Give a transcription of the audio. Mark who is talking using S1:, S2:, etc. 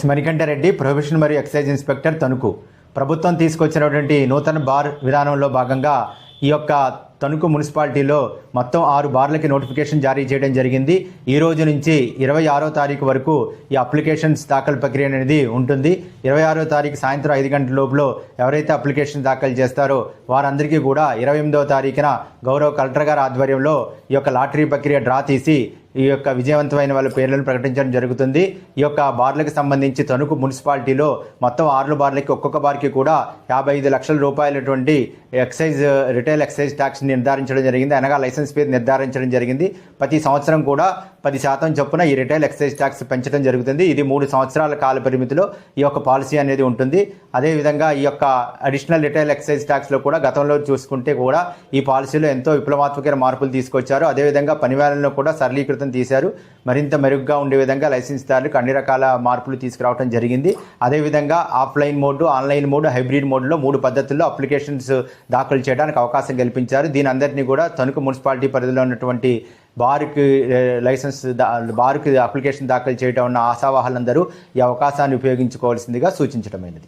S1: Manikanta Reddy, prohibition మరియు excise inspector Tanuku. ప్రభుత్వం తీసుకొచ్చినటువంటి నూతన బార్ విధానంలో భాగంగా ఈ యొక్క తణుకు మున్సిపాలిటీలో మొత్తం 6 బార్లకి నోటిఫికేషన్ జారీ చేయడం జరిగింది. ఈ రోజు నుంచి 26వ తారీఖు వరకు ఈ అప్లికేషన్స్ దాఖలు ప్రక్రియ అనేది ఉంటుంది. 26వ తారీఖు సాయంత్రం 5 గంటల లోపల ఎవరైతే అప్లికేషన్ దాఖలు చేస్తారో వారందరికీ కూడా 28వ తారీఖున గౌరవ కలెక్టర్ గారి ఆధ్వర్యంలో ఈ యొక్క లాటరీ ప్రక్రియ డ్రా తీసి ఈ యొక్క విజయవంతమైన వాళ్ళ పేర్లను ప్రకటించడం జరుగుతుంది. ఈ యొక్క బార్లకు సంబంధించి తణుకు మున్సిపాలిటీలో మొత్తం 6 బార్లకి ఒక్కొక్క బార్కి కూడా 55 లక్షల రూపాయలటువంటి రిటైల్ ఎక్సైజ్ ట్యాక్స్ నిర్ధారించడం జరిగింది. అనగా లైసెన్స్ ఫీ నిర్ధారించడం జరిగింది. ప్రతి సంవత్సరం కూడా 10% చొప్పున ఈ రిటైల్ ఎక్సైజ్ ట్యాక్స్ పెంచడం జరుగుతుంది. ఇది 3 సంవత్సరాల కాల పరిమితిలో ఈ యొక్క పాలసీ అనేది ఉంటుంది. అదేవిధంగా ఈ యొక్క అడిషనల్ రిటైల్ ఎక్సైజ్ ట్యాక్స్లో కూడా గతంలో చూసుకుంటే కూడా ఈ పాలసీలో ఎంతో విప్లవాత్మకమైన మార్పులు తీసుకొచ్చారు. అదేవిధంగా పనివేళలను కూడా సరళీకృతం తీశారు. మరింత మెరుగ్గా ఉండే విధంగా లైసెన్స్దారులకు అన్ని రకాల మార్పులు తీసుకురావడం జరిగింది. అదేవిధంగా offline mode, online mode, hybrid మోడ్లో 3 పద్ధతుల్లో అప్లికేషన్స్ దాఖలు చేయడానికి అవకాశం కల్పించారు. దీని అందరినీ కూడా తణుకు మున్సిపాలిటీ పరిధిలో ఉన్నటువంటి బార్కి అప్లికేషన్ దాఖలు చేయడం ఉన్న ఆశావాహులందరూ ఈ అవకాశాన్ని ఉపయోగించుకోవాల్సిందిగా సూచించడమైనది.